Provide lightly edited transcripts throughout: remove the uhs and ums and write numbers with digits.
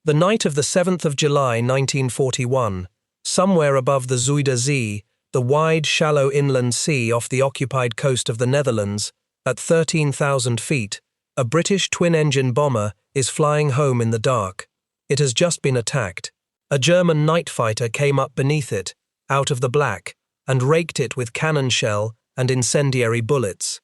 The night of the 7th of July 1941, somewhere above the Zuider Zee, the wide, shallow inland sea off the occupied coast of the Netherlands, at 13,000 feet, a British twin-engine bomber is flying home in the dark. It has just been attacked. A German night fighter came up beneath it, out of the black, and raked it with cannon shell and incendiary bullets.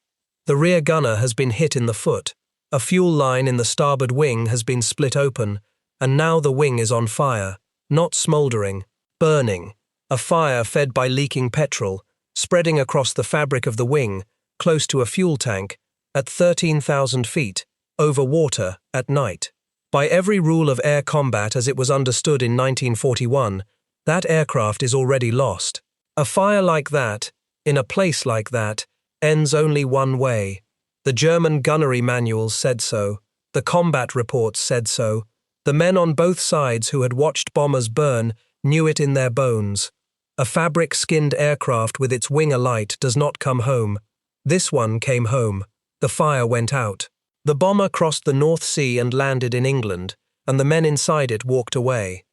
The rear gunner has been hit in the foot. A fuel line in the starboard wing has been split open, and now the wing is on fire, not smouldering, burning. A fire fed by leaking petrol, spreading across the fabric of the wing, close to a fuel tank, at 13,000 feet, over water, at night. By every rule of air combat as it was understood in 1941, that aircraft is already lost. A fire like that, in a place like that, ends only one way. The German gunnery manuals said so. The combat reports said so. The men on both sides who had watched bombers burn knew it in their bones. A fabric-skinned aircraft with its wing alight does not come home. This one came home. The fire went out. The bomber crossed the North Sea and landed in England, and the men inside it walked away.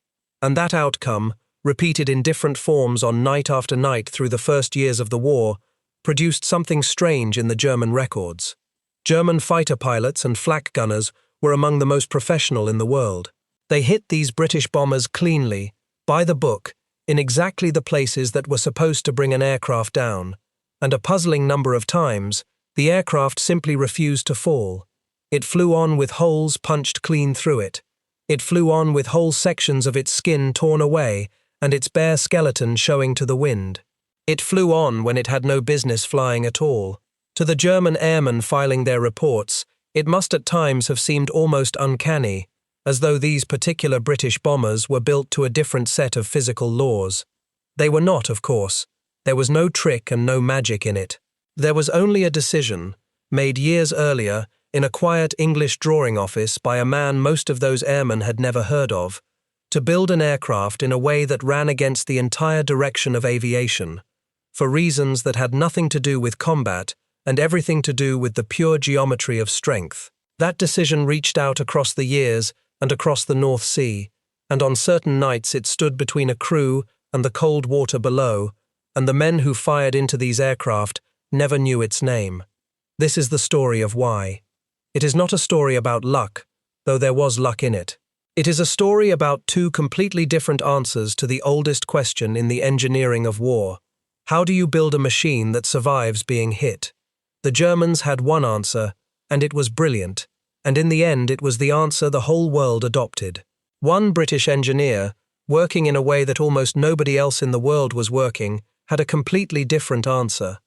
And that outcome, repeated in different forms on night after night through the first years of the war, produced something strange in the German records. German fighter pilots and flak gunners were among the most professional in the world. They hit these British bombers cleanly, by the book, in exactly the places that were supposed to bring an aircraft down, and a puzzling number of times, the aircraft simply refused to fall. It flew on with holes punched clean through it. It flew on with whole sections of its skin torn away and its bare skeleton showing to the wind. It flew on when it had no business flying at all. To the German airmen filing their reports, it must at times have seemed almost uncanny, as though these particular British bombers were built to a different set of physical laws. They were not, of course. There was no trick and no magic in it. There was only a decision, made years earlier, in a quiet English drawing office by a man most of those airmen had never heard of, to build an aircraft in a way that ran against the entire direction of aviation, for reasons that had nothing to do with combat and everything to do with the pure geometry of strength. That decision reached out across the years and across the North Sea, and on certain nights it stood between a crew and the cold water below, and the men who fired into these aircraft never knew its name. This is the story of why. It is not a story about luck, though there was luck in it. It is a story about two completely different answers to the oldest question in the engineering of war. How do you build a machine that survives being hit? The Germans had one answer, and it was brilliant, and in the end it was the answer the whole world adopted. One British engineer, working in a way that almost nobody else in the world was working, had a completely different answer.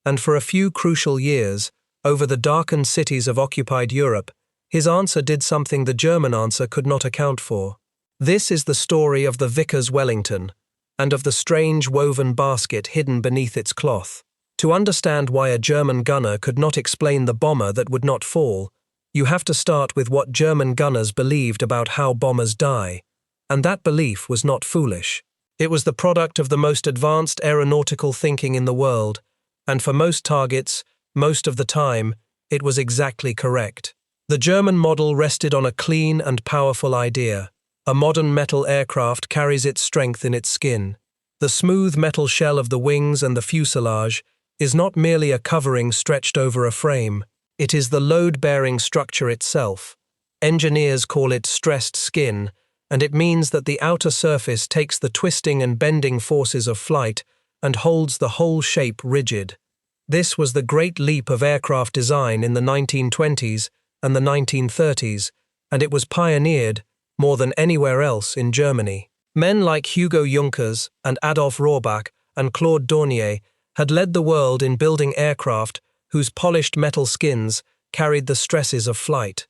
And for a few crucial years, over the darkened cities of occupied Europe, his answer did something the German answer could not account for. This is the story of the Vickers Wellington, and of the strange woven basket hidden beneath its cloth. To understand why a German gunner could not explain the bomber that would not fall, you have to start with what German gunners believed about how bombers die, and that belief was not foolish. It was the product of the most advanced aeronautical thinking in the world, and for most targets, most of the time, it was exactly correct. The German model rested on a clean and powerful idea. A modern metal aircraft carries its strength in its skin. The smooth metal shell of the wings and the fuselage is not merely a covering stretched over a frame. It is the load-bearing structure itself. Engineers call it stressed skin, and it means that the outer surface takes the twisting and bending forces of flight and holds the whole shape rigid. This was the great leap of aircraft design in the 1920s and the 1930s, and it was pioneered, more than anywhere else, in Germany. Men like Hugo Junkers and Adolf Rohrbach and Claude Dornier had led the world in building aircraft whose polished metal skins carried the stresses of flight.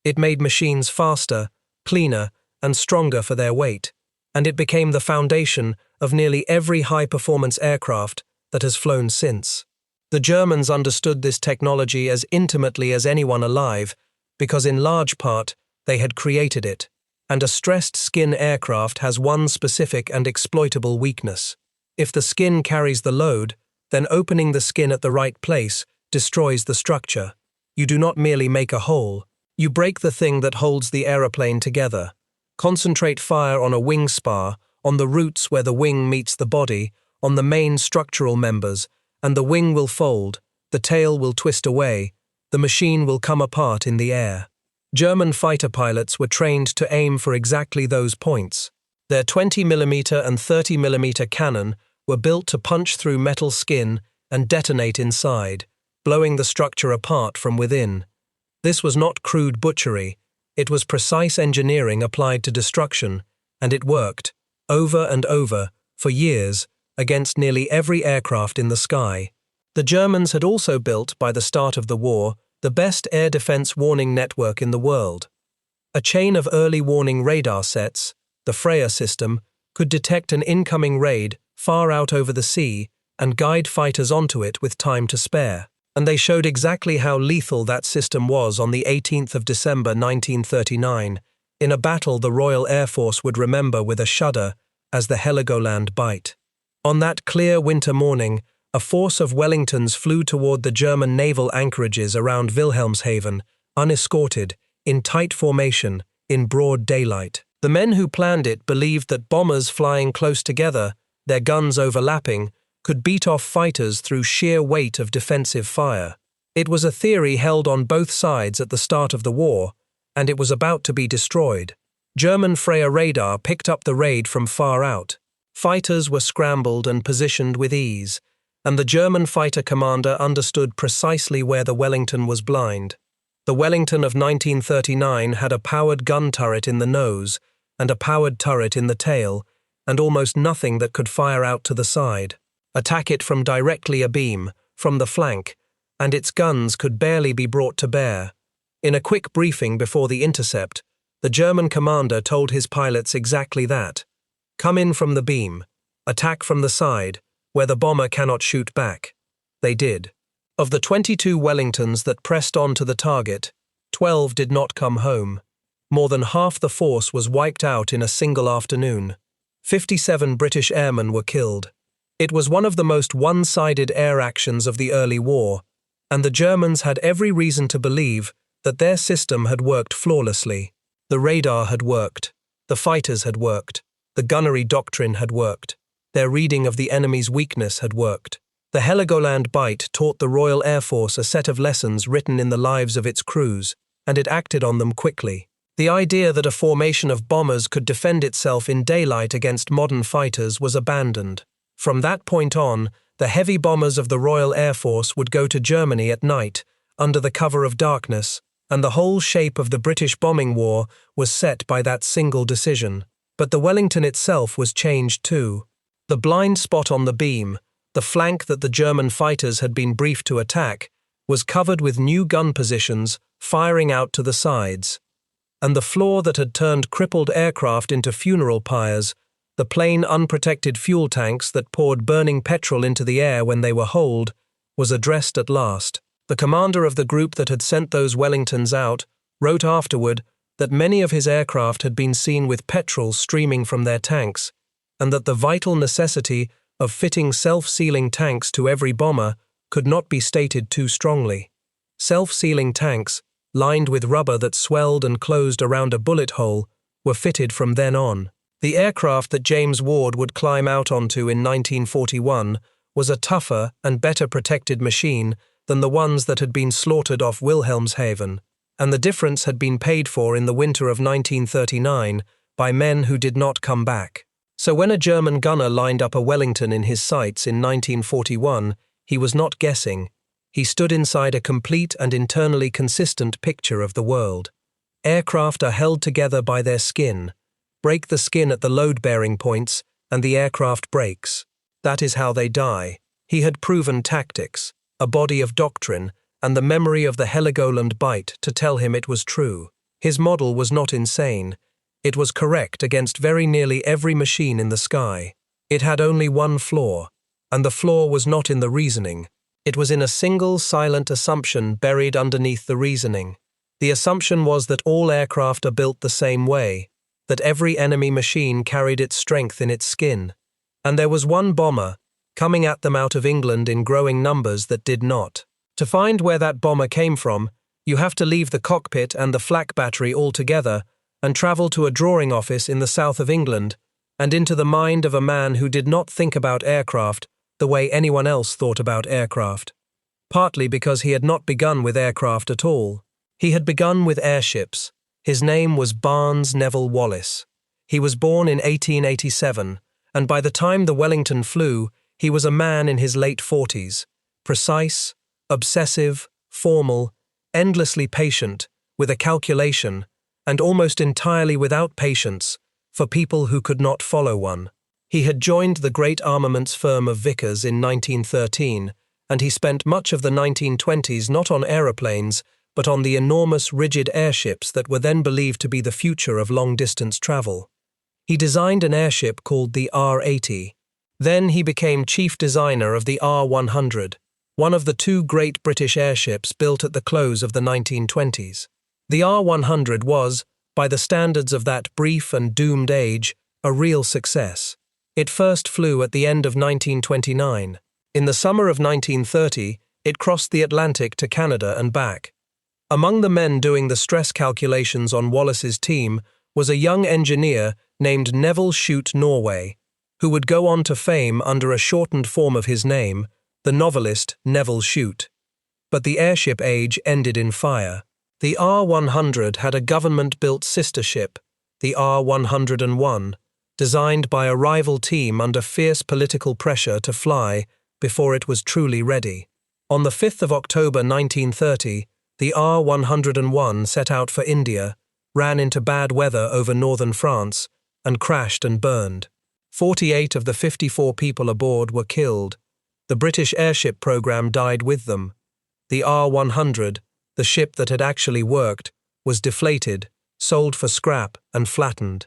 It made machines faster, cleaner, and stronger for their weight, and it became the foundation of nearly every high-performance aircraft that has flown since. The Germans understood this technology as intimately as anyone alive because in large part they had created it, and a stressed skin aircraft has one specific and exploitable weakness. If the skin carries the load, then opening the skin at the right place destroys the structure. You do not merely make a hole, you break the thing that holds the aeroplane together. Concentrate fire on a wing spar, on the roots where the wing meets the body, on the main structural members, and the wing will fold, the tail will twist away, the machine will come apart in the air. German fighter pilots were trained to aim for exactly those points. Their 20mm and 30mm cannon were built to punch through metal skin and detonate inside, blowing the structure apart from within. This was not crude butchery, it was precise engineering applied to destruction, and it worked, over and over, for years, against nearly every aircraft in the sky. The Germans had also built, by the start of the war, the best air defense warning network in the world. A chain of early warning radar sets, the Freya system, could detect an incoming raid far out over the sea and guide fighters onto it with time to spare. And they showed exactly how lethal that system was on the 18th of December 1939, in a battle the Royal Air Force would remember with a shudder as the Heligoland Bight. On that clear winter morning, a force of Wellingtons flew toward the German naval anchorages around Wilhelmshaven, unescorted, in tight formation, in broad daylight. The men who planned it believed that bombers flying close together, their guns overlapping, could beat off fighters through sheer weight of defensive fire. It was a theory held on both sides at the start of the war, and it was about to be destroyed. German Freya radar picked up the raid from far out. Fighters were scrambled and positioned with ease, and the German fighter commander understood precisely where the Wellington was blind. The Wellington of 1939 had a powered gun turret in the nose and a powered turret in the tail, and almost nothing that could fire out to the side. Attack it from directly abeam, from the flank, and its guns could barely be brought to bear. In a quick briefing before the intercept, the German commander told his pilots exactly that. Come in from the beam, attack from the side, where the bomber cannot shoot back. They did. Of the 22 Wellingtons that pressed on to the target, 12 did not come home. More than half the force was wiped out in a single afternoon. 57 British airmen were killed. It was one of the most one-sided air actions of the early war, and the Germans had every reason to believe that their system had worked flawlessly. The radar had worked, the fighters had worked, the gunnery doctrine had worked, their reading of the enemy's weakness had worked. The Heligoland Bight taught the Royal Air Force a set of lessons written in the lives of its crews, and it acted on them quickly. The idea that a formation of bombers could defend itself in daylight against modern fighters was abandoned. From that point on, the heavy bombers of the Royal Air Force would go to Germany at night, under the cover of darkness, and the whole shape of the British bombing war was set by that single decision. But the Wellington itself was changed too. The blind spot on the beam, the flank that the German fighters had been briefed to attack, was covered with new gun positions firing out to the sides. And the floor that had turned crippled aircraft into funeral pyres, the plain unprotected fuel tanks that poured burning petrol into the air when they were holed, was addressed at last. The commander of the group that had sent those Wellingtons out wrote afterward that many of his aircraft had been seen with petrol streaming from their tanks, and that the vital necessity of fitting self-sealing tanks to every bomber could not be stated too strongly. Self-sealing tanks, lined with rubber that swelled and closed around a bullet hole, were fitted from then on. The aircraft that James Ward would climb out onto in 1941 was a tougher and better protected machine than the ones that had been slaughtered off Wilhelmshaven, and the difference had been paid for in the winter of 1939 by men who did not come back. So when a German gunner lined up a Wellington in his sights in 1941, he was not guessing. He stood inside a complete and internally consistent picture of the world. Aircraft are held together by their skin. Break the skin at the load-bearing points, and the aircraft breaks. That is how they die. He had proven tactics, a body of doctrine, and the memory of the Heligoland Bight to tell him it was true. His model was not insane. It was correct against very nearly every machine in the sky. It had only one flaw, and the flaw was not in the reasoning. It was in a single silent assumption buried underneath the reasoning. The assumption was that all aircraft are built the same way, that every enemy machine carried its strength in its skin, and there was one bomber coming at them out of England in growing numbers that did not. To find where that bomber came from, you have to leave the cockpit and the flak battery altogether and travel to a drawing office in the south of England, and into the mind of a man who did not think about aircraft the way anyone else thought about aircraft. Partly because he had not begun with aircraft at all. He had begun with airships. His name was Barnes Wallis. He was born in 1887, and by the time the Wellington flew, he was a man in his late 40s, precise, obsessive, formal, endlessly patient, with a calculation, and almost entirely without patience, for people who could not follow one. He had joined the great armaments firm of Vickers in 1913, and he spent much of the 1920s not on aeroplanes, but on the enormous rigid airships that were then believed to be the future of long-distance travel. He designed an airship called the R-80. Then he became chief designer of the R-100, one of the two great British airships built at the close of the 1920s. The R-100 was, by the standards of that brief and doomed age, a real success. It first flew at the end of 1929. In the summer of 1930, it crossed the Atlantic to Canada and back. Among the men doing the stress calculations on Wallis's team was a young engineer named Neville Shute Norway, who would go on to fame under a shortened form of his name, the novelist Neville Shute. But the airship age ended in fire. The R-100 had a government-built sister ship, the R-101, designed by a rival team under fierce political pressure to fly before it was truly ready. On the 5th of October 1930, the R-101 set out for India, ran into bad weather over northern France, and crashed and burned. 48 of the 54 people aboard were killed. The British airship program died with them. The R-100, the ship that had actually worked, was deflated, sold for scrap, and flattened.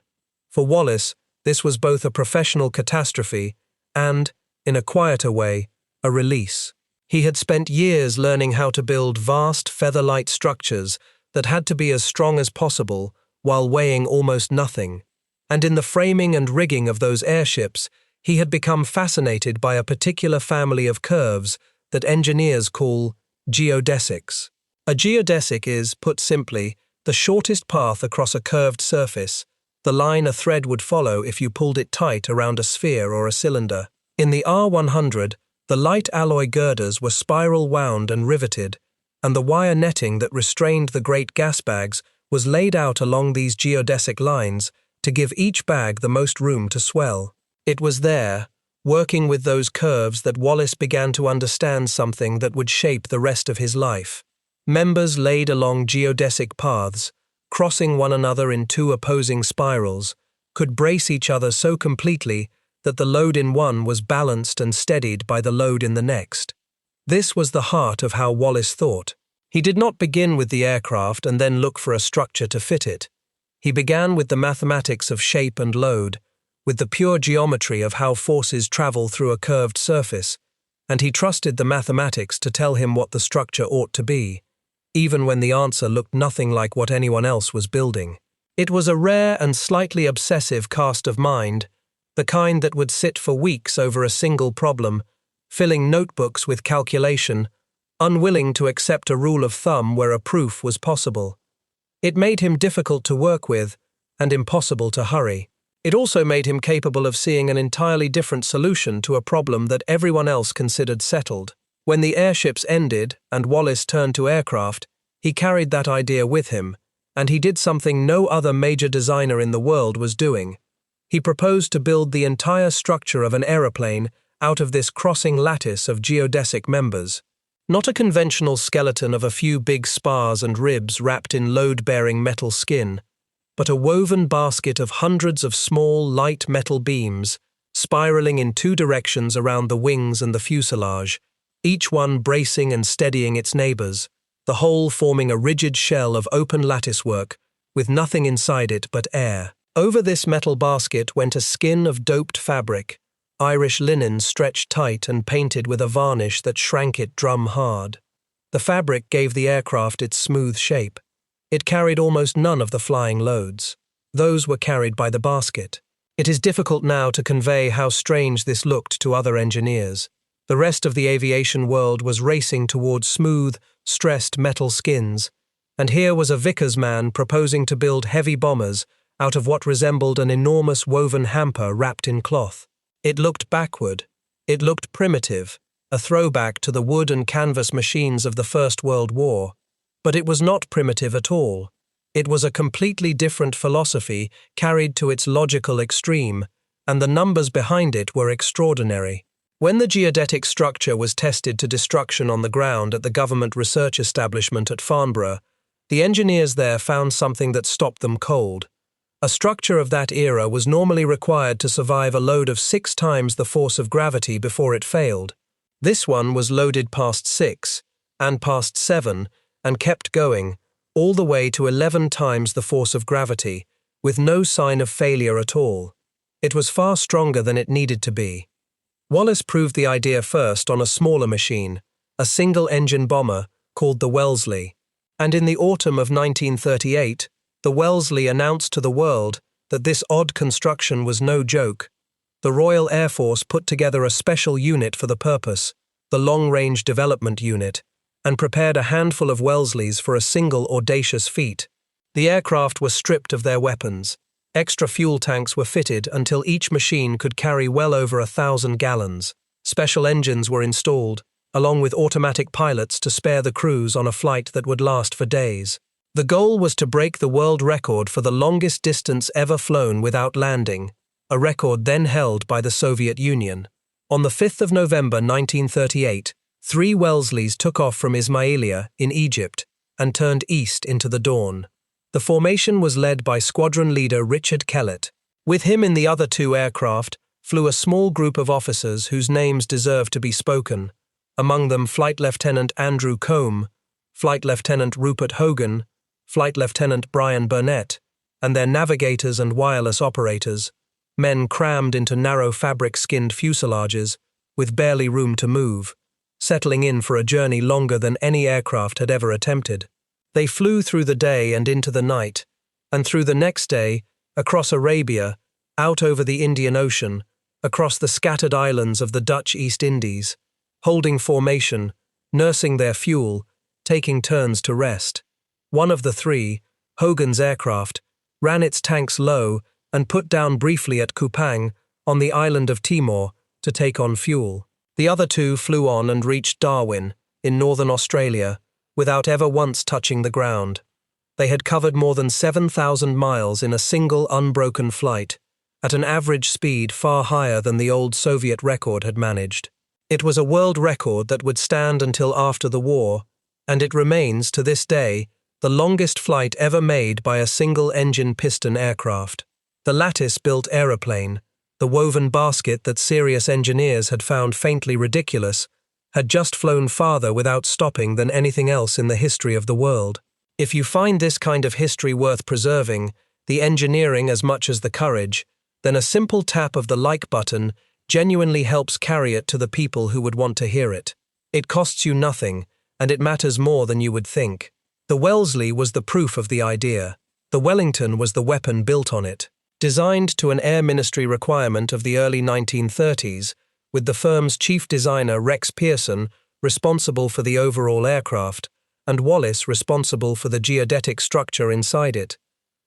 For Wallis, this was both a professional catastrophe and, in a quieter way, a release. He had spent years learning how to build vast feather-light structures that had to be as strong as possible while weighing almost nothing. And in the framing and rigging of those airships, he had become fascinated by a particular family of curves that engineers call geodetics. A geodetic is, put simply, the shortest path across a curved surface, the line a thread would follow if you pulled it tight around a sphere or a cylinder. In the R-100, the light alloy girders were spiral-wound and riveted, and the wire netting that restrained the great gas bags was laid out along these geodesic lines to give each bag the most room to swell. It was there, working with those curves, that Wallis began to understand something that would shape the rest of his life. Members laid along geodesic paths, crossing one another in two opposing spirals, could brace each other so completely that the load in one was balanced and steadied by the load in the next. This was the heart of how Wallis thought. He did not begin with the aircraft and then look for a structure to fit it. He began with the mathematics of shape and load, with the pure geometry of how forces travel through a curved surface, and he trusted the mathematics to tell him what the structure ought to be, even when the answer looked nothing like what anyone else was building. It was a rare and slightly obsessive cast of mind, the kind that would sit for weeks over a single problem, filling notebooks with calculation, unwilling to accept a rule of thumb where a proof was possible. It made him difficult to work with and impossible to hurry. It also made him capable of seeing an entirely different solution to a problem that everyone else considered settled. When the airships ended and Wallis turned to aircraft, he carried that idea with him, and he did something no other major designer in the world was doing. He proposed to build the entire structure of an aeroplane out of this crossing lattice of geodesic members. Not a conventional skeleton of a few big spars and ribs wrapped in load-bearing metal skin, but a woven basket of hundreds of small, light metal beams, spiraling in two directions around the wings and the fuselage, each one bracing and steadying its neighbors, the whole forming a rigid shell of open latticework, with nothing inside it but air. Over this metal basket went a skin of doped fabric, Irish linen stretched tight and painted with a varnish that shrank it drum-hard. The fabric gave the aircraft its smooth shape. It carried almost none of the flying loads. Those were carried by the basket. It is difficult now to convey how strange this looked to other engineers. The rest of the aviation world was racing towards smooth, stressed metal skins, and here was a Vickers man proposing to build heavy bombers out of what resembled an enormous woven hamper wrapped in cloth. It looked backward. It looked primitive, a throwback to the wood and canvas machines of the First World War. But it was not primitive at all. It was a completely different philosophy carried to its logical extreme, and the numbers behind it were extraordinary. When the geodetic structure was tested to destruction on the ground at the government research establishment at Farnborough, the engineers there found something that stopped them cold. A structure of that era was normally required to survive a load of 6 times the force of gravity before it failed. This one was loaded past 6, and past 7, and kept going, all the way to 11 times the force of gravity, with no sign of failure at all. It was far stronger than it needed to be. Wallis proved the idea first on a smaller machine, a single-engine bomber called the Wellesley, and in the autumn of 1938, the Wellesley announced to the world that this odd construction was no joke. The Royal Air Force put together a special unit for the purpose, the Long Range Development Unit, and prepared a handful of Wellesleys for a single audacious feat. The aircraft were stripped of their weapons. Extra fuel tanks were fitted until each machine could carry well over 1,000 gallons. Special engines were installed, along with automatic pilots to spare the crews on a flight that would last for days. The goal was to break the world record for the longest distance ever flown without landing, a record then held by the Soviet Union. On the 5th of November 1938, 3 Wellesleys took off from Ismailia in Egypt and turned east into the dawn. The formation was led by squadron leader Richard Kellett. With him in the other 2 aircraft flew a small group of officers whose names deserve to be spoken, among them Flight Lieutenant Andrew Combe, Flight Lieutenant Rupert Hogan, Flight Lieutenant Brian Burnett, and their navigators and wireless operators, men crammed into narrow fabric-skinned fuselages with barely room to move, settling in for a journey longer than any aircraft had ever attempted. They flew through the day and into the night, and through the next day, across Arabia, out over the Indian Ocean, across the scattered islands of the Dutch East Indies, holding formation, nursing their fuel, taking turns to rest. One of the 3, Hogan's aircraft, ran its tanks low and put down briefly at Kupang on the island of Timor to take on fuel. The other 2 flew on and reached Darwin, in northern Australia, without ever once touching the ground. They had covered more than 7,000 miles in a single unbroken flight, at an average speed far higher than the old Soviet record had managed. It was a world record that would stand until after the war, and it remains, to this day, the longest flight ever made by a single-engine piston aircraft. The lattice-built aeroplane, the woven basket that serious engineers had found faintly ridiculous, had just flown farther without stopping than anything else in the history of the world. If you find this kind of history worth preserving, the engineering as much as the courage, then a simple tap of the like button genuinely helps carry it to the people who would want to hear it. It costs you nothing, and it matters more than you would think. The Wellesley was the proof of the idea. The Wellington was the weapon built on it. Designed to an Air Ministry requirement of the early 1930s, with the firm's chief designer Rex Pearson responsible for the overall aircraft, and Wallis responsible for the geodetic structure inside it.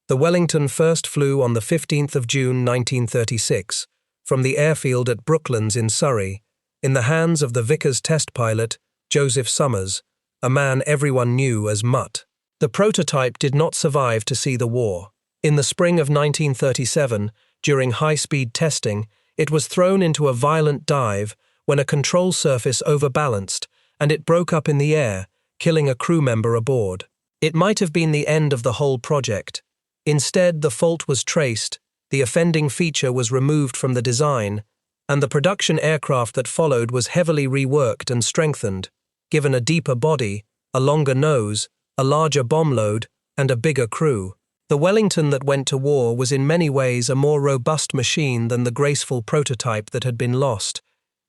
The Wellington first flew on the 15th of June 1936, from the airfield at Brooklands in Surrey, in the hands of the Vickers test pilot, Joseph Summers, a man everyone knew as Mutt. The prototype did not survive to see the war. In the spring of 1937, during high-speed testing, it was thrown into a violent dive when a control surface overbalanced and it broke up in the air, killing a crew member aboard. It might have been the end of the whole project. Instead, the fault was traced, the offending feature was removed from the design, and the production aircraft that followed was heavily reworked and strengthened, given a deeper body, a longer nose, a larger bomb load, and a bigger crew. The Wellington that went to war was in many ways a more robust machine than the graceful prototype that had been lost,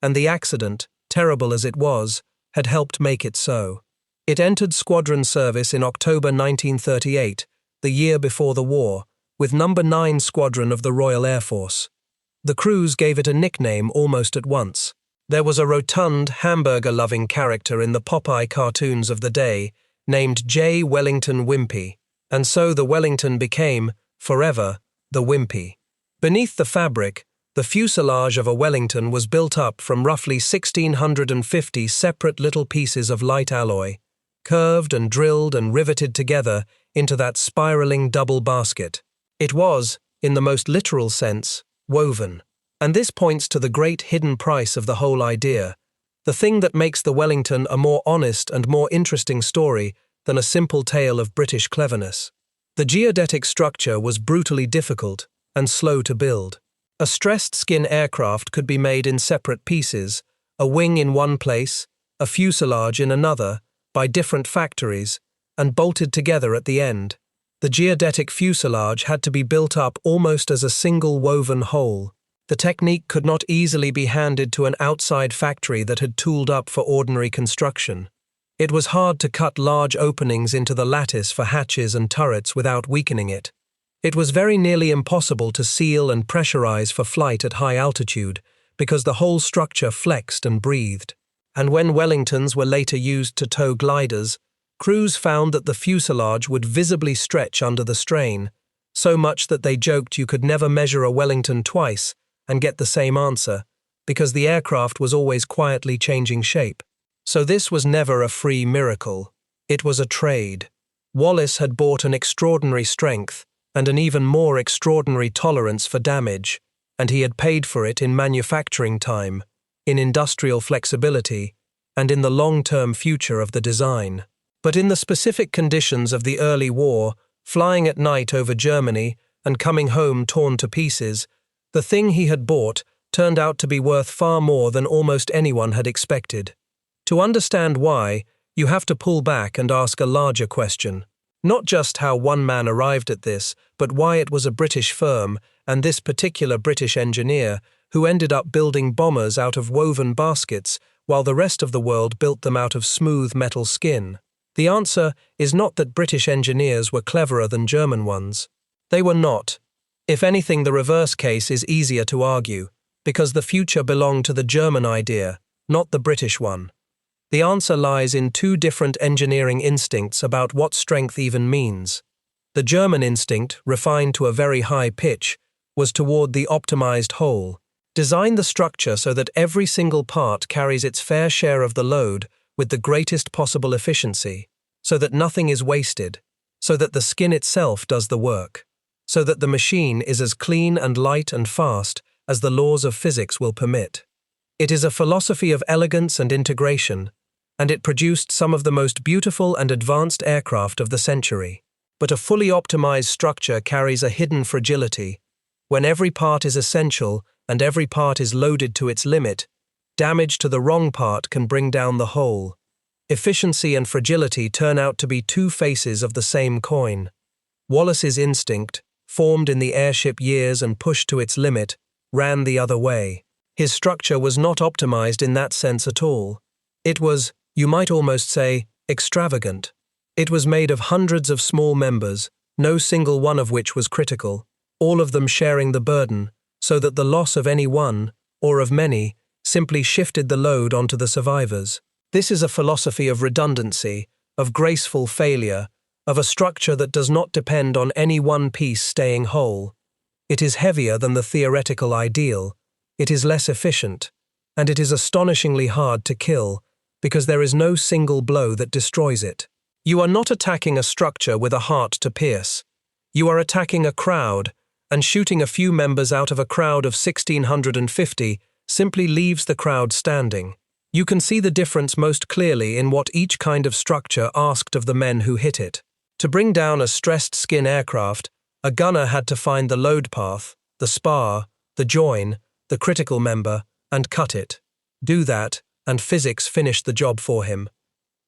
and the accident, terrible as it was, had helped make it so. It entered squadron service in October 1938, the year before the war, with No. 9 Squadron of the Royal Air Force. The crews gave it a nickname almost at once. There was a rotund, hamburger-loving character in the Popeye cartoons of the day, named J. Wellington Wimpey, and so the Wellington became, forever, the Wimpey. Beneath the fabric, the fuselage of a Wellington was built up from roughly 1,650 separate little pieces of light alloy, curved and drilled and riveted together into that spiraling double basket. It was, in the most literal sense, woven. And this points to the great hidden price of the whole idea, the thing that makes the Wellington a more honest and more interesting story than a simple tale of British cleverness. The geodetic structure was brutally difficult and slow to build. A stressed skin aircraft could be made in separate pieces, a wing in one place, a fuselage in another, by different factories, and bolted together at the end. The geodetic fuselage had to be built up almost as a single woven whole. The technique could not easily be handed to an outside factory that had tooled up for ordinary construction. It was hard to cut large openings into the lattice for hatches and turrets without weakening it. It was very nearly impossible to seal and pressurize for flight at high altitude, because the whole structure flexed and breathed. And when Wellingtons were later used to tow gliders, crews found that the fuselage would visibly stretch under the strain, so much that they joked you could never measure a Wellington twice and get the same answer, because the aircraft was always quietly changing shape. So this was never a free miracle. It was a trade. Wallis had bought an extraordinary strength and an even more extraordinary tolerance for damage, and he had paid for it in manufacturing time, in industrial flexibility, and in the long-term future of the design. But in the specific conditions of the early war, flying at night over Germany and coming home torn to pieces, the thing he had bought turned out to be worth far more than almost anyone had expected. To understand why, you have to pull back and ask a larger question. Not just how one man arrived at this, but why it was a British firm, and this particular British engineer, who ended up building bombers out of woven baskets, while the rest of the world built them out of smooth metal skin. The answer is not that British engineers were cleverer than German ones. They were not. If anything, the reverse case is easier to argue, because the future belonged to the German idea, not the British one. The answer lies in two different engineering instincts about what strength even means. The German instinct, refined to a very high pitch, was toward the optimized whole. Design the structure so that every single part carries its fair share of the load with the greatest possible efficiency, so that nothing is wasted, so that the skin itself does the work, so that the machine is as clean and light and fast as the laws of physics will permit. It is a philosophy of elegance and integration, and it produced some of the most beautiful and advanced aircraft of the century. But a fully optimized structure carries a hidden fragility. When every part is essential and every part is loaded to its limit, damage to the wrong part can bring down the whole. Efficiency and fragility turn out to be two faces of the same coin. Wallis's instinct, formed in the airship years and pushed to its limit, ran the other way. His structure was not optimized in that sense at all. It was, you might almost say, extravagant. It was made of hundreds of small members, no single one of which was critical, all of them sharing the burden, so that the loss of any one, or of many, simply shifted the load onto the survivors. This is a philosophy of redundancy, of graceful failure, of a structure that does not depend on any one piece staying whole. It is heavier than the theoretical ideal, it is less efficient, and it is astonishingly hard to kill, because there is no single blow that destroys it. You are not attacking a structure with a heart to pierce. You are attacking a crowd, and shooting a few members out of a crowd of 1,650 simply leaves the crowd standing. You can see the difference most clearly in what each kind of structure asked of the men who hit it. To bring down a stressed skin aircraft, a gunner had to find the load path, the spar, the join, the critical member, and cut it. Do that, and physics finished the job for him.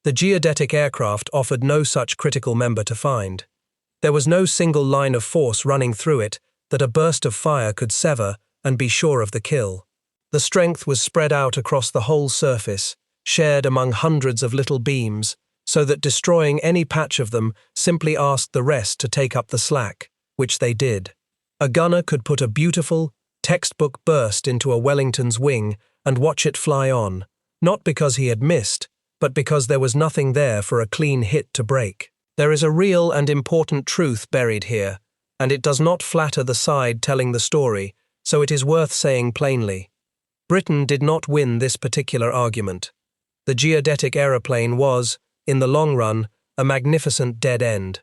The geodetic aircraft offered no such critical member to find. There was no single line of force running through it that a burst of fire could sever and be sure of the kill. The strength was spread out across the whole surface, shared among hundreds of little beams, so that destroying any patch of them simply asked the rest to take up the slack, which they did. A gunner could put a beautiful, textbook burst into a Wellington's wing and watch it fly on, not because he had missed, but because there was nothing there for a clean hit to break. There is a real and important truth buried here, and it does not flatter the side telling the story, so it is worth saying plainly. Britain did not win this particular argument. The geodetic aeroplane was, in the long run, a magnificent dead end.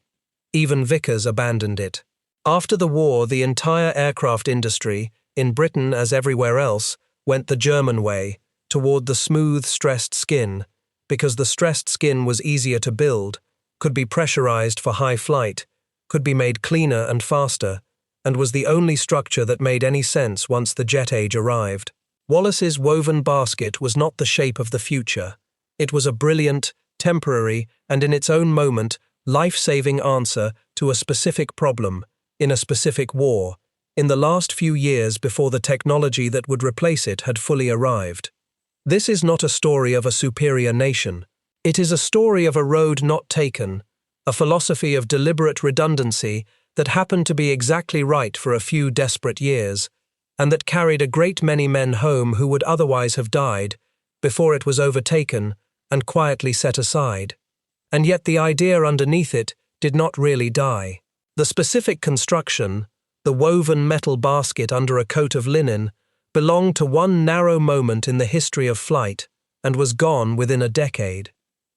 Even Vickers abandoned it. After the war, the entire aircraft industry, in Britain as everywhere else, went the German way, toward the smooth, stressed skin, because the stressed skin was easier to build, could be pressurized for high flight, could be made cleaner and faster, and was the only structure that made any sense once the jet age arrived. Wallis's woven basket was not the shape of the future. It was a brilliant, temporary, and in its own moment, life-saving answer to a specific problem, in a specific war, in the last few years before the technology that would replace it had fully arrived. This is not a story of a superior nation. It is a story of a road not taken, a philosophy of deliberate redundancy that happened to be exactly right for a few desperate years, and that carried a great many men home who would otherwise have died, before it was overtaken and quietly set aside. And yet the idea underneath it did not really die. The specific construction, the woven metal basket under a coat of linen, belonged to one narrow moment in the history of flight and was gone within a decade.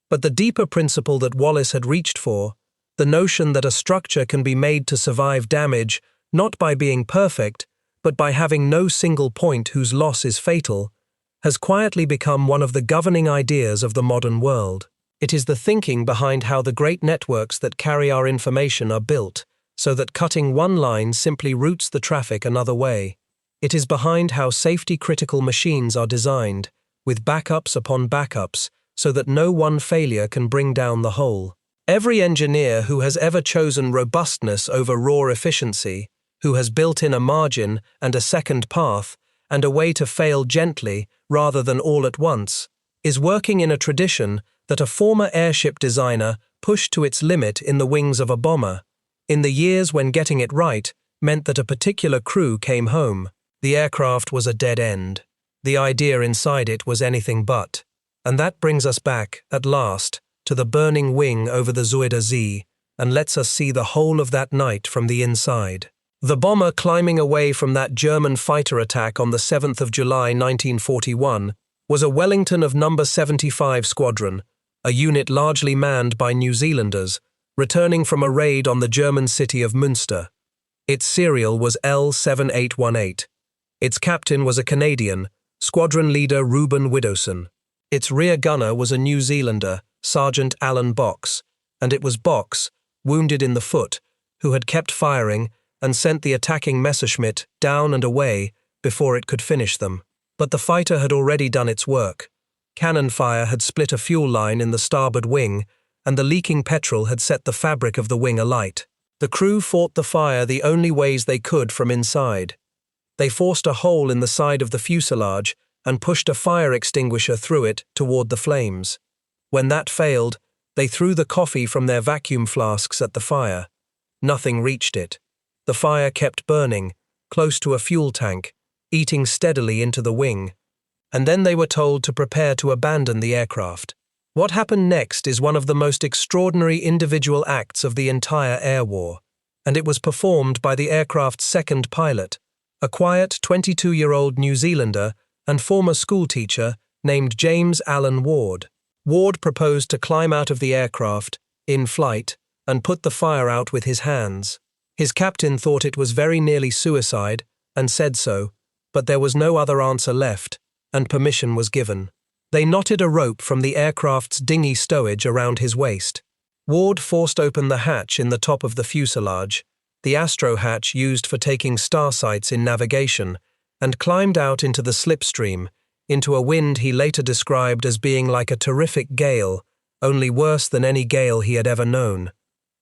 But the deeper principle that Wallis had reached for, the notion that a structure can be made to survive damage not by being perfect, but by having no single point whose loss is fatal, has quietly become one of the governing ideas of the modern world. It is the thinking behind how the great networks that carry our information are built, so that cutting one line simply routes the traffic another way. It is behind how safety-critical machines are designed, with backups upon backups, so that no one failure can bring down the whole. Every engineer who has ever chosen robustness over raw efficiency, who has built in a margin and a second path, and a way to fail gently rather than all at once, is working in a tradition that a former airship designer pushed to its limit in the wings of a bomber, in the years when getting it right meant that a particular crew came home. The aircraft was a dead end. The idea inside it was anything but. And that brings us back, at last, to the burning wing over the Zuida Z, and lets us see the whole of that night from the inside. The bomber climbing away from that German fighter attack on the 7th of July 1941 was a Wellington of No. 75 Squadron, a unit largely manned by New Zealanders, returning from a raid on the German city of Münster. Its serial was L7818. Its captain was a Canadian, squadron leader Reuben Widdowson. Its rear gunner was a New Zealander, Sergeant Alan Box, and it was Box, wounded in the foot, who had kept firing and sent the attacking Messerschmitt down and away before it could finish them. But the fighter had already done its work. Cannon fire had split a fuel line in the starboard wing, and the leaking petrol had set the fabric of the wing alight. The crew fought the fire the only ways they could from inside. They forced a hole in the side of the fuselage and pushed a fire extinguisher through it toward the flames. When that failed, they threw the coffee from their vacuum flasks at the fire. Nothing reached it. The fire kept burning, close to a fuel tank, eating steadily into the wing. And then they were told to prepare to abandon the aircraft. What happened next is one of the most extraordinary individual acts of the entire air war, and it was performed by the aircraft's second pilot, a quiet 22-year-old New Zealander and former schoolteacher named James Allen Ward. Ward proposed to climb out of the aircraft, in flight, and put the fire out with his hands. His captain thought it was very nearly suicide, and said so, but there was no other answer left, and permission was given. They knotted a rope from the aircraft's dinghy stowage around his waist. Ward forced open the hatch in the top of the fuselage, the astro hatch used for taking star sights in navigation, and climbed out into the slipstream, into a wind he later described as being like a terrific gale, only worse than any gale he had ever known.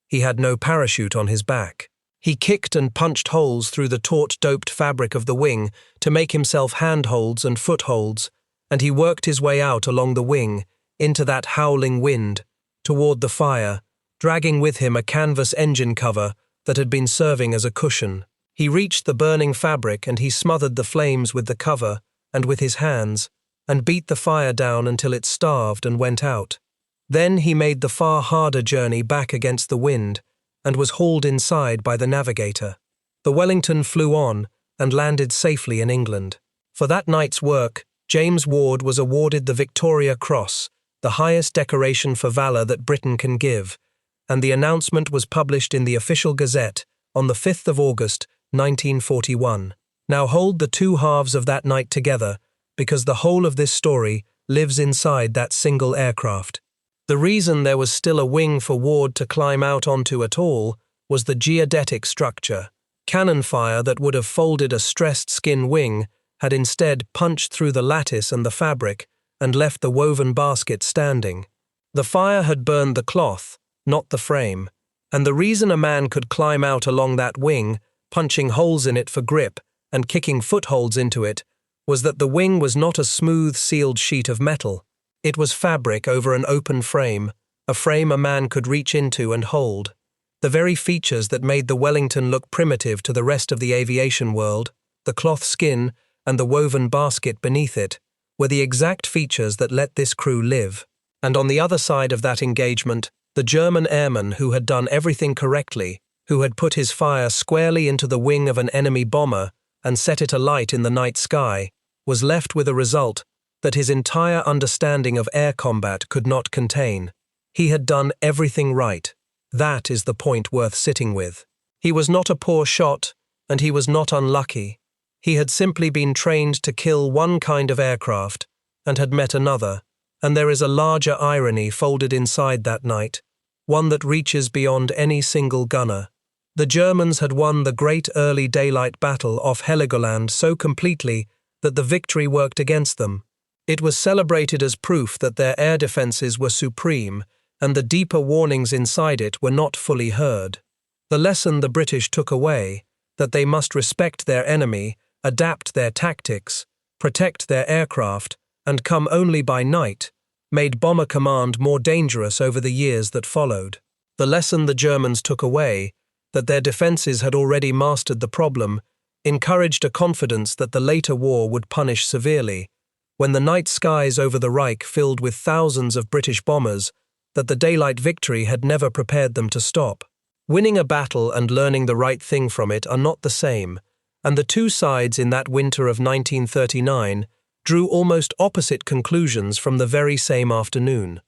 He had no parachute on his back. He kicked and punched holes through the taut-doped fabric of the wing to make himself handholds and footholds, and he worked his way out along the wing, into that howling wind, toward the fire, dragging with him a canvas engine cover that had been serving as a cushion. He reached the burning fabric and he smothered the flames with the cover and with his hands, and beat the fire down until it starved and went out. Then he made the far harder journey back against the wind and was hauled inside by the navigator. The Wellington flew on and landed safely in England. For that night's work, James Ward was awarded the Victoria Cross, the highest decoration for valour that Britain can give, and the announcement was published in the Official Gazette on the 5th of August, 1941. Now hold the two halves of that night together, because the whole of this story lives inside that single aircraft. The reason there was still a wing for Ward to climb out onto at all was the geodetic structure. Cannon fire that would have folded a stressed skin wing had instead punched through the lattice and the fabric and left the woven basket standing. The fire had burned the cloth, not the frame, and the reason a man could climb out along that wing, punching holes in it for grip and kicking footholds into it, was that the wing was not a smooth sealed sheet of metal. It was fabric over an open frame, a frame a man could reach into and hold. The very features that made the Wellington look primitive to the rest of the aviation world, the cloth skin and the woven basket beneath it, were the exact features that let this crew live. And on the other side of that engagement, the German airman who had done everything correctly, who had put his fire squarely into the wing of an enemy bomber and set it alight in the night sky, was left with a result that his entire understanding of air combat could not contain. He had done everything right. That is the point worth sitting with. He was not a poor shot, and he was not unlucky. He had simply been trained to kill one kind of aircraft, and had met another, and there is a larger irony folded inside that night, one that reaches beyond any single gunner. The Germans had won the great early daylight battle off Heligoland so completely that the victory worked against them. It was celebrated as proof that their air defences were supreme, and the deeper warnings inside it were not fully heard. The lesson the British took away, that they must respect their enemy, adapt their tactics, protect their aircraft, and come only by night, made bomber command more dangerous over the years that followed. The lesson the Germans took away, that their defences had already mastered the problem, encouraged a confidence that the later war would punish severely, when the night skies over the Reich filled with thousands of British bombers, that the daylight victory had never prepared them to stop. Winning a battle and learning the right thing from it are not the same, and the two sides in that winter of 1939 drew almost opposite conclusions from the very same afternoon.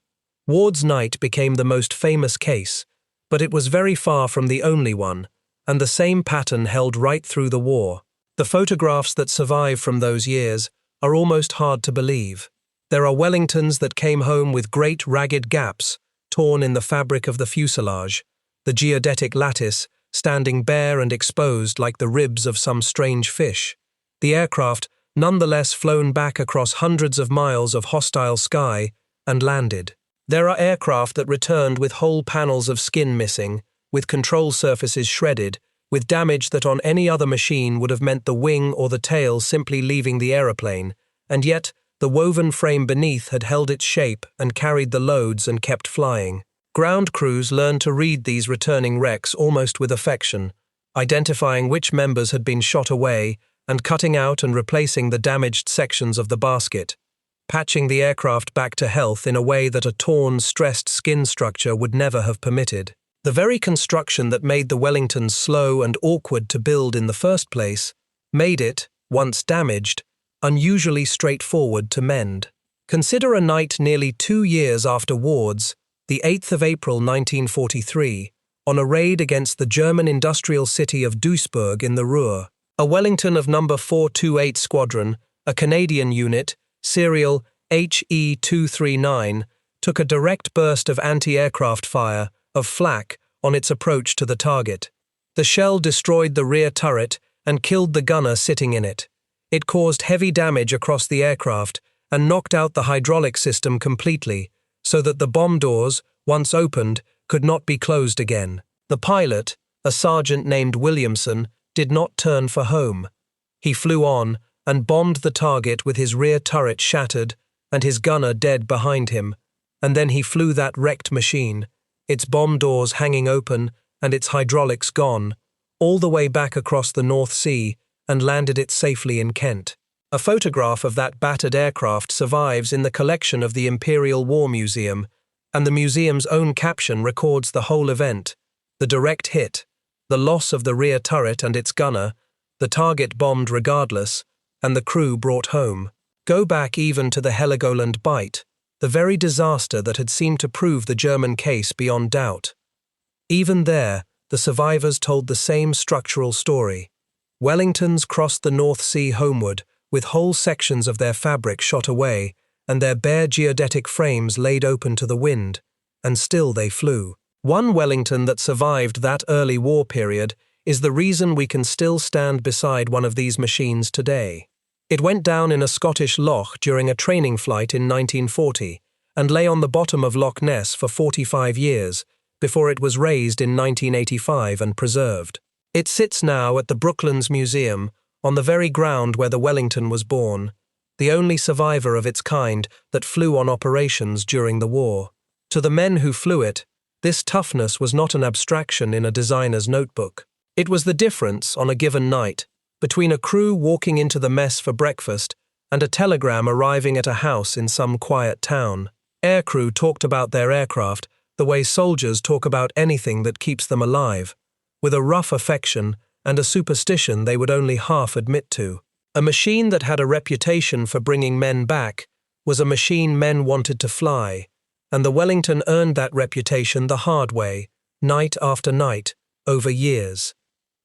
Ward's night became the most famous case, but it was very far from the only one, and the same pattern held right through the war. The photographs that survive from those years are almost hard to believe. There are Wellingtons that came home with great ragged gaps torn in the fabric of the fuselage, the geodetic lattice standing bare and exposed like the ribs of some strange fish. The aircraft nonetheless flown back across hundreds of miles of hostile sky and landed. There are aircraft that returned with whole panels of skin missing, with control surfaces shredded, with damage that on any other machine would have meant the wing or the tail simply leaving the aeroplane, and yet the woven frame beneath had held its shape and carried the loads and kept flying. Ground crews learned to read these returning wrecks almost with affection, identifying which members had been shot away and cutting out and replacing the damaged sections of the basket, patching the aircraft back to health in a way that a torn, stressed skin structure would never have permitted. The very construction that made the Wellingtons slow and awkward to build in the first place made it, once damaged, unusually straightforward to mend. Consider a night nearly 2 years after Ward's, the 8th of April 1943, on a raid against the German industrial city of Duisburg in the Ruhr. A Wellington of No. 428 Squadron, a Canadian unit, serial HE-239, took a direct burst of anti-aircraft fire, of flak, on its approach to the target. The shell destroyed the rear turret and killed the gunner sitting in it. It caused heavy damage across the aircraft and knocked out the hydraulic system completely, so that the bomb doors, once opened, could not be closed again. The pilot, a sergeant named Williamson, did not turn for home. He flew on and bombed the target with his rear turret shattered and his gunner dead behind him, and then he flew that wrecked machine, its bomb doors hanging open and its hydraulics gone, all the way back across the North Sea and landed it safely in Kent. A photograph of that battered aircraft survives in the collection of the Imperial War Museum, and the museum's own caption records the whole event: the direct hit, the loss of the rear turret and its gunner, the target bombed regardless, and the crew brought home. Go back even to the Heligoland Bight, the very disaster that had seemed to prove the German case beyond doubt. Even there, the survivors told the same structural story. Wellingtons crossed the North Sea homeward, with whole sections of their fabric shot away, and their bare geodetic frames laid open to the wind, and still they flew. One Wellington that survived that early war period is the reason we can still stand beside one of these machines today. It went down in a Scottish loch during a training flight in 1940, and lay on the bottom of Loch Ness for 45 years, before it was raised in 1985 and preserved. It sits now at the Brooklands Museum, on the very ground where the Wellington was born, the only survivor of its kind that flew on operations during the war. To the men who flew it, this toughness was not an abstraction in a designer's notebook. It was the difference, on a given night, between a crew walking into the mess for breakfast and a telegram arriving at a house in some quiet town. Aircrew talked about their aircraft the way soldiers talk about anything that keeps them alive, with a rough affection and a superstition they would only half admit to. A machine that had a reputation for bringing men back was a machine men wanted to fly, and the Wellington earned that reputation the hard way, night after night, over years.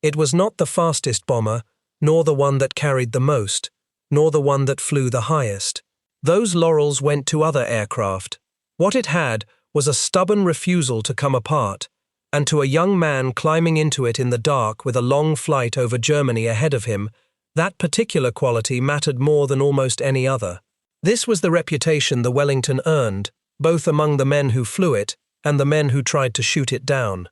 It was not the fastest bomber, nor the one that carried the most, nor the one that flew the highest. Those laurels went to other aircraft. What it had was a stubborn refusal to come apart, and to a young man climbing into it in the dark with a long flight over Germany ahead of him, that particular quality mattered more than almost any other. This was the reputation the Wellington earned, both among the men who flew it and the men who tried to shoot it down.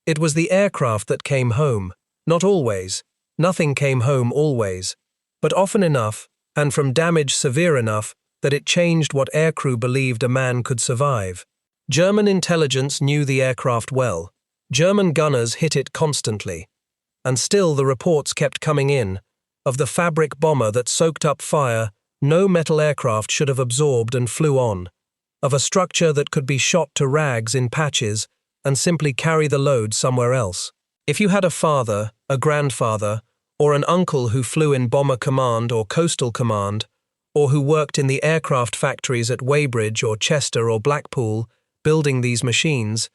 It was the aircraft that came home. Not always. Nothing came home always. But often enough, and from damage severe enough, that it changed what aircrew believed a man could survive. German intelligence knew the aircraft well. German gunners hit it constantly. And still the reports kept coming in, of the fabric bomber that soaked up fire no metal aircraft should have absorbed and flew on, of a structure that could be shot to rags in patches and simply carry the load somewhere else. If you had a father, a grandfather, or an uncle who flew in Bomber Command or Coastal Command, or who worked in the aircraft factories at Weybridge or Chester or Blackpool, building these machines,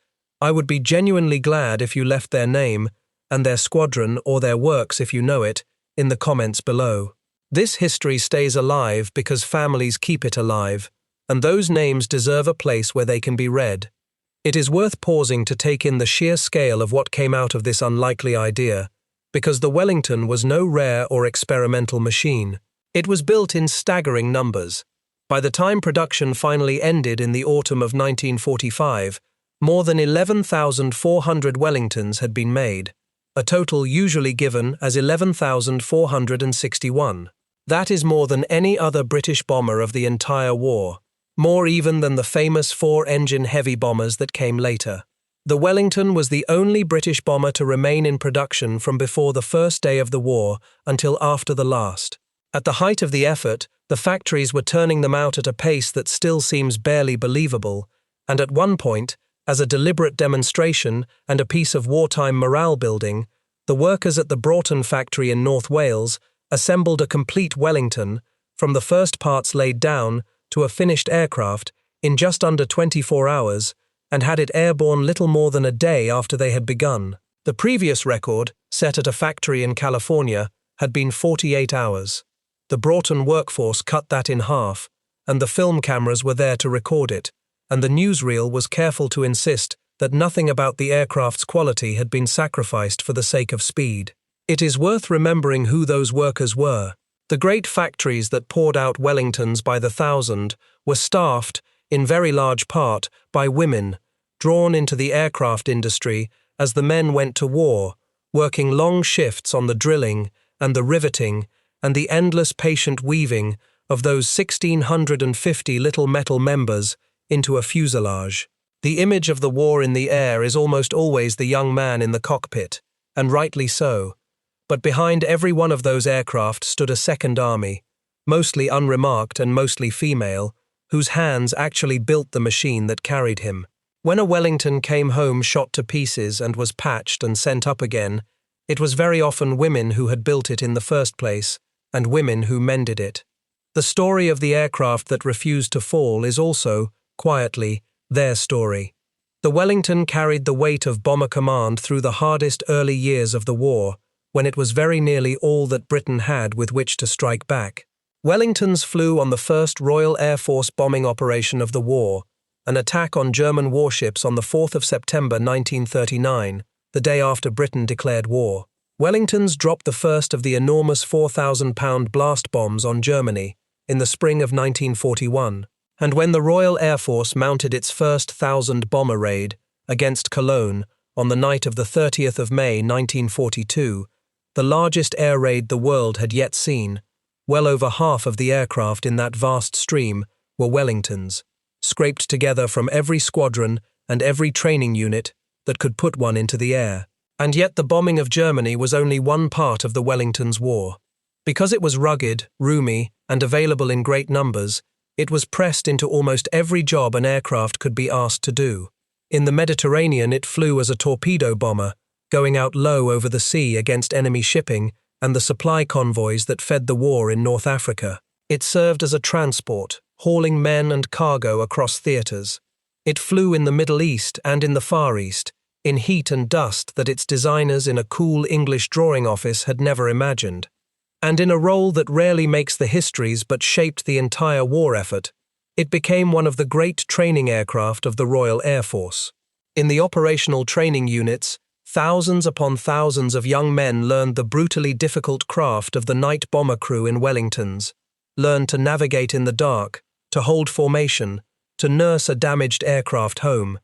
I would be genuinely glad if you left their name, and their squadron or their works if you know it, in the comments below. This history stays alive because families keep it alive, and those names deserve a place where they can be read. It is worth pausing to take in the sheer scale of what came out of this unlikely idea, because the Wellington was no rare or experimental machine. It was built in staggering numbers. By the time production finally ended in the autumn of 1945, more than 11,400 Wellingtons had been made, a total usually given as 11,461. That is more than any other British bomber of the entire war, more even than the famous four-engine heavy bombers that came later. The Wellington was the only British bomber to remain in production from before the first day of the war until after the last. At the height of the effort, the factories were turning them out at a pace that still seems barely believable, and at one point, as a deliberate demonstration and a piece of wartime morale building, the workers at the Broughton factory in North Wales assembled a complete Wellington, from the first parts laid down to a finished aircraft, in just under 24 hours, and had it airborne little more than a day after they had begun. The previous record, set at a factory in California, had been 48 hours. The Broughton workforce cut that in half, and the film cameras were there to record it, and the newsreel was careful to insist that nothing about the aircraft's quality had been sacrificed for the sake of speed. It is worth remembering who those workers were. The great factories that poured out Wellingtons by the thousand were staffed, in very large part, by women, drawn into the aircraft industry as the men went to war, working long shifts on the drilling and the riveting and the endless patient weaving of those 1,650 little metal members into a fuselage. The image of the war in the air is almost always the young man in the cockpit, and rightly so. But behind every one of those aircraft stood a second army, mostly unremarked and mostly female, whose hands actually built the machine that carried him. When a Wellington came home shot to pieces and was patched and sent up again, it was very often women who had built it in the first place, and women who mended it. The story of the aircraft that refused to fall is also, quietly, their story. The Wellington carried the weight of bomber command through the hardest early years of the war, when it was very nearly all that Britain had with which to strike back. Wellingtons flew on the first Royal Air Force bombing operation of the war, an attack on German warships on the 4th of September 1939, the day after Britain declared war. Wellingtons dropped the first of the enormous 4,000-pound blast bombs on Germany in the spring of 1941, and when the Royal Air Force mounted its first 1,000-bomber raid against Cologne on the night of the 30th of May 1942, the largest air raid the world had yet seen, well over half of the aircraft in that vast stream were Wellingtons, scraped together from every squadron and every training unit that could put one into the air. And yet the bombing of Germany was only one part of the Wellington's war. Because it was rugged, roomy, and available in great numbers, it was pressed into almost every job an aircraft could be asked to do. In the Mediterranean it flew as a torpedo bomber, going out low over the sea against enemy shipping and the supply convoys that fed the war in North Africa. It served as a transport, hauling men and cargo across theatres. It flew in the Middle East and in the Far East, in heat and dust that its designers in a cool English drawing office had never imagined. And in a role that rarely makes the histories but shaped the entire war effort, it became one of the great training aircraft of the Royal Air Force. In the operational training units, thousands upon thousands of young men learned the brutally difficult craft of the night bomber crew in Wellingtons, learned to navigate in the dark, to hold formation, to nurse a damaged aircraft home.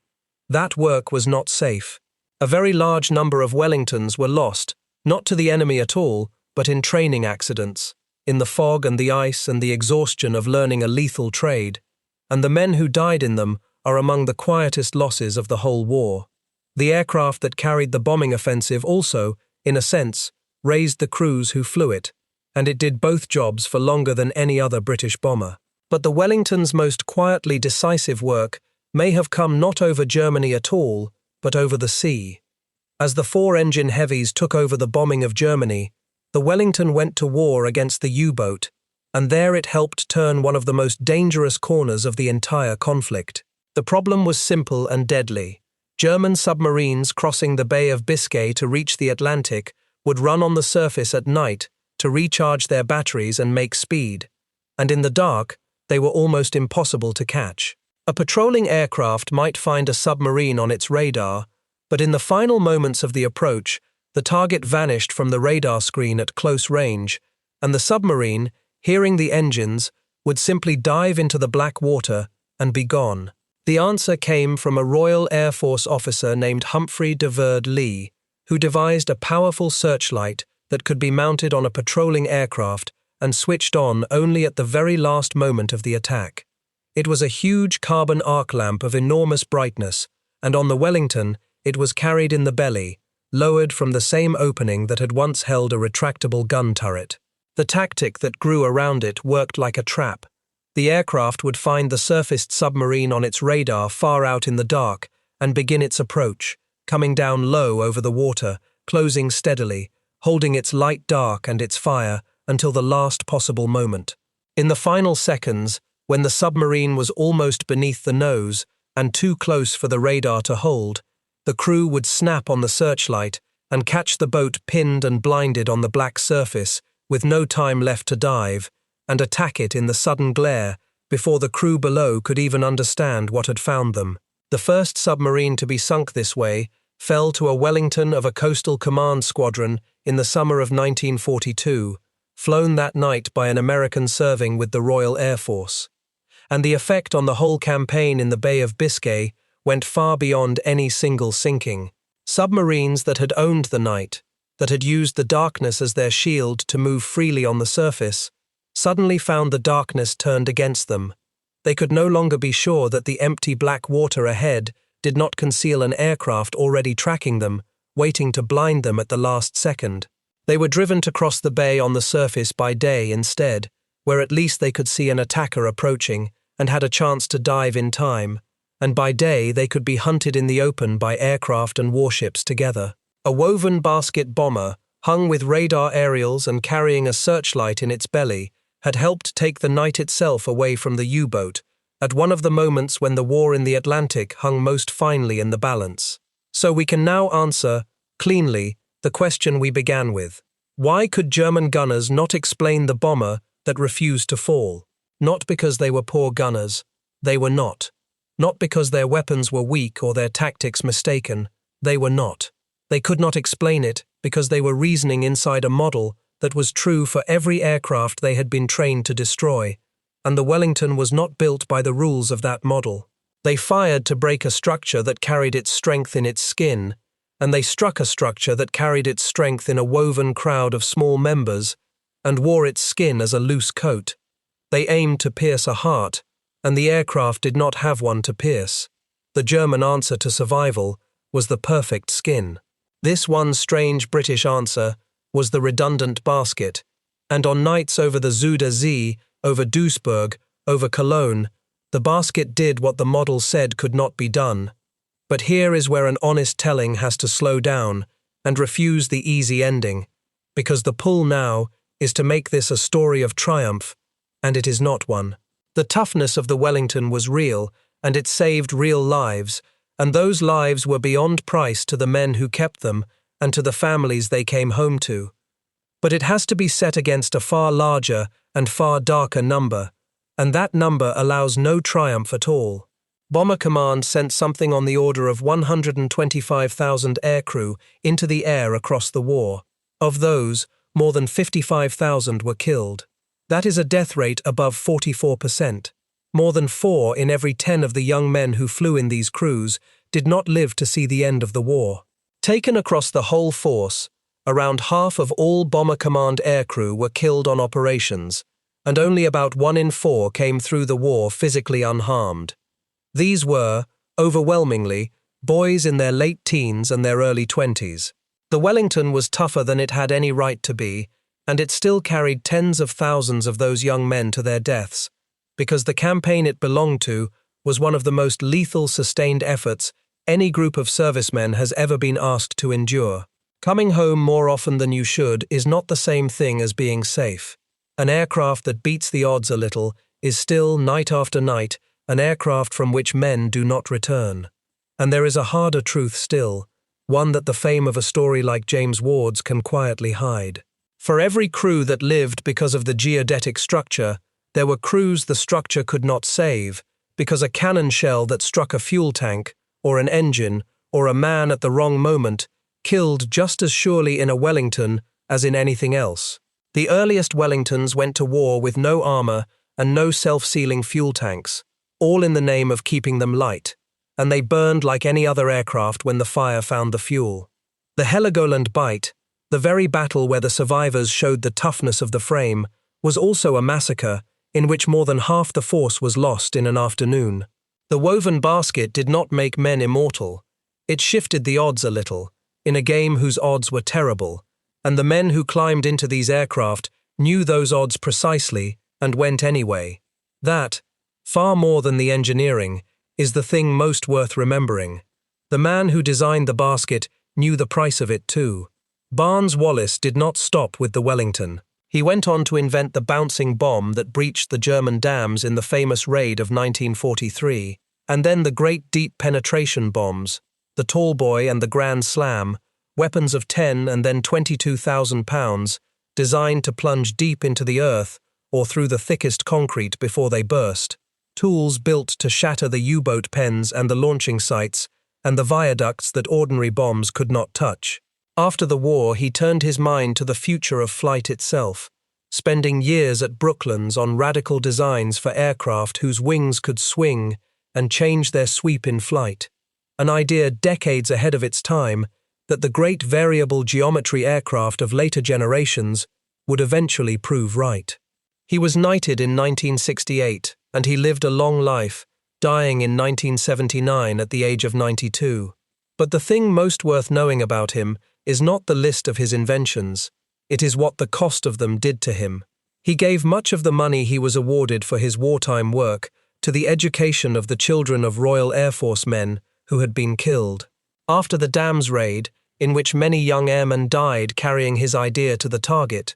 That work was not safe. A very large number of Wellingtons were lost, not to the enemy at all, but in training accidents, in the fog and the ice and the exhaustion of learning a lethal trade, and the men who died in them are among the quietest losses of the whole war. The aircraft that carried the bombing offensive also, in a sense, raised the crews who flew it, and it did both jobs for longer than any other British bomber. But the Wellington's most quietly decisive work may have come not over Germany at all, but over the sea. As the four-engine heavies took over the bombing of Germany, the Wellington went to war against the U-boat, and there it helped turn one of the most dangerous corners of the entire conflict. The problem was simple and deadly. German submarines crossing the Bay of Biscay to reach the Atlantic would run on the surface at night to recharge their batteries and make speed, and in the dark, they were almost impossible to catch. A patrolling aircraft might find a submarine on its radar, but in the final moments of the approach, the target vanished from the radar screen at close range, and the submarine, hearing the engines, would simply dive into the black water and be gone. The answer came from a Royal Air Force officer named Humphrey de Verde Lee, who devised a powerful searchlight that could be mounted on a patrolling aircraft and switched on only at the very last moment of the attack. It was a huge carbon arc lamp of enormous brightness, and on the Wellington it was carried in the belly, lowered from the same opening that had once held a retractable gun turret. The tactic that grew around it worked like a trap. The aircraft would find the surfaced submarine on its radar far out in the dark and begin its approach, coming down low over the water, closing steadily, holding its light dark and its fire until the last possible moment. In the final seconds, when the submarine was almost beneath the nose and too close for the radar to hold, the crew would snap on the searchlight and catch the boat pinned and blinded on the black surface with no time left to dive, and attack it in the sudden glare before the crew below could even understand what had found them. The first submarine to be sunk this way fell to a Wellington of a coastal command squadron in the summer of 1942, flown that night by an American serving with the Royal Air Force. And the effect on the whole campaign in the Bay of Biscay went far beyond any single sinking. Submarines that had owned the night, that had used the darkness as their shield to move freely on the surface, suddenly found the darkness turned against them. They could no longer be sure that the empty black water ahead did not conceal an aircraft already tracking them, waiting to blind them at the last second. They were driven to cross the bay on the surface by day instead, where at least they could see an attacker approaching and had a chance to dive in time, and by day they could be hunted in the open by aircraft and warships together. A woven basket bomber, hung with radar aerials and carrying a searchlight in its belly, had helped take the night itself away from the U-boat, at one of the moments when the war in the Atlantic hung most finely in the balance. So we can now answer, cleanly, the question we began with. Why could German gunners not explain the bomber that refused to fall? Not because they were poor gunners. They were not. Not because their weapons were weak or their tactics mistaken. They were not. They could not explain it because they were reasoning inside a model that was true for every aircraft they had been trained to destroy, and the Wellington was not built by the rules of that model. They fired to break a structure that carried its strength in its skin, and they struck a structure that carried its strength in a woven crowd of small members, and wore its skin as a loose coat. They aimed to pierce a heart, and the aircraft did not have one to pierce. The German answer to survival was the perfect skin. This one strange British answer was the redundant basket, and on nights over the Zuider Zee, over Duisburg, over Cologne, the basket did what the model said could not be done. But here is where an honest telling has to slow down and refuse the easy ending, because the pull now is to make this a story of triumph, and it is not one. The toughness of the Wellington was real, and it saved real lives, and those lives were beyond price to the men who kept them and to the families they came home to. But it has to be set against a far larger and far darker number, and that number allows no triumph at all. Bomber Command sent something on the order of 125,000 aircrew into the air across the war. Of those, more than 55,000 were killed. That is a death rate above 44%. More than 4 in every 10 of the young men who flew in these crews did not live to see the end of the war. Taken across the whole force, around half of all Bomber Command aircrew were killed on operations, and only about 1 in 4 came through the war physically unharmed. These were, overwhelmingly, boys in their late teens and their early 20s. The Wellington was tougher than it had any right to be, and it still carried tens of thousands of those young men to their deaths, because the campaign it belonged to was one of the most lethal sustained efforts any group of servicemen has ever been asked to endure. Coming home more often than you should is not the same thing as being safe. An aircraft that beats the odds a little is still, night after night, an aircraft from which men do not return. And there is a harder truth still, one that the fame of a story like James Ward's can quietly hide. For every crew that lived because of the geodetic structure, there were crews the structure could not save, because a cannon shell that struck a fuel tank, or an engine, or a man at the wrong moment, killed just as surely in a Wellington as in anything else. The earliest Wellingtons went to war with no armor and no self-sealing fuel tanks, all in the name of keeping them light, and they burned like any other aircraft when the fire found the fuel. The Heligoland Bight, the very battle where the survivors showed the toughness of the frame, was also a massacre in which more than half the force was lost in an afternoon. The woven basket did not make men immortal. It shifted the odds a little, in a game whose odds were terrible, and the men who climbed into these aircraft knew those odds precisely and went anyway. That, far more than the engineering, is the thing most worth remembering. The man who designed the basket knew the price of it too. Barnes Wallis did not stop with the Wellington. He went on to invent the bouncing bomb that breached the German dams in the famous raid of 1943, and then the great deep penetration bombs, the Tall Boy and the Grand Slam, weapons of 10 and then 22,000 pounds, designed to plunge deep into the earth or through the thickest concrete before they burst, tools built to shatter the U-boat pens and the launching sites and the viaducts that ordinary bombs could not touch. After the war, he turned his mind to the future of flight itself, spending years at Brooklands on radical designs for aircraft whose wings could swing and change their sweep in flight, an idea decades ahead of its time that the great variable geometry aircraft of later generations would eventually prove right. He was knighted in 1968, and he lived a long life, dying in 1979 at the age of 92. But the thing most worth knowing about him is not the list of his inventions, it is what the cost of them did to him. He gave much of the money he was awarded for his wartime work to the education of the children of Royal Air Force men who had been killed. After the dams raid, in which many young airmen died carrying his idea to the target,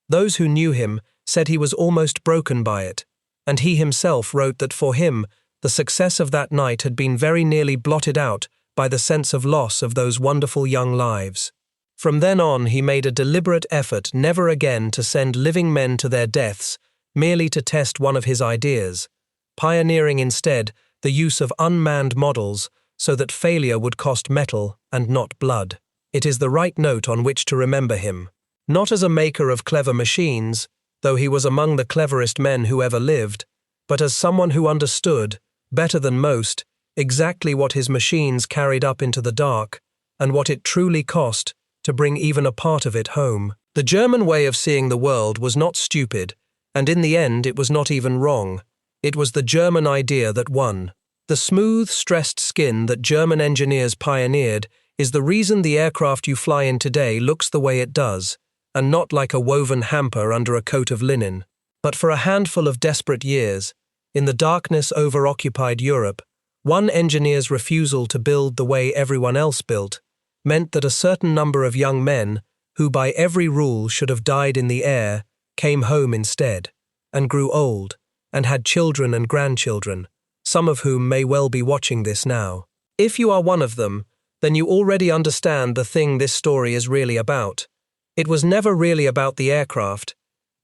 those who knew him said he was almost broken by it, and he himself wrote that for him, the success of that night had been very nearly blotted out by the sense of loss of those wonderful young lives. From then on, he made a deliberate effort never again to send living men to their deaths merely to test one of his ideas, pioneering instead the use of unmanned models so that failure would cost metal and not blood. It is the right note on which to remember him, not as a maker of clever machines, though he was among the cleverest men who ever lived, but as someone who understood, better than most, exactly what his machines carried up into the dark and what it truly cost to bring even a part of it home. The German way of seeing the world was not stupid, and in the end it was not even wrong. It was the German idea that won. The smooth, stressed skin that German engineers pioneered is the reason the aircraft you fly in today looks the way it does, and not like a woven hamper under a coat of linen. But for a handful of desperate years, in the darkness over-occupied Europe, one engineer's refusal to build the way everyone else built meant that a certain number of young men, who by every rule should have died in the air, came home instead, and grew old, and had children and grandchildren, some of whom may well be watching this now. If you are one of them, then you already understand the thing this story is really about. It was never really about the aircraft.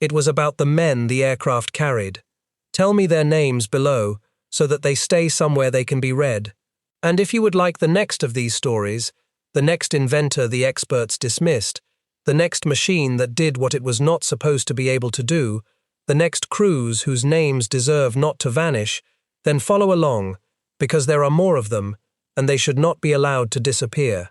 It was about the men the aircraft carried. Tell me their names below, so that they stay somewhere they can be read. And if you would like the next of these stories, the next inventor the experts dismissed, the next machine that did what it was not supposed to be able to do, the next crews whose names deserve not to vanish, then follow along, because there are more of them, and they should not be allowed to disappear.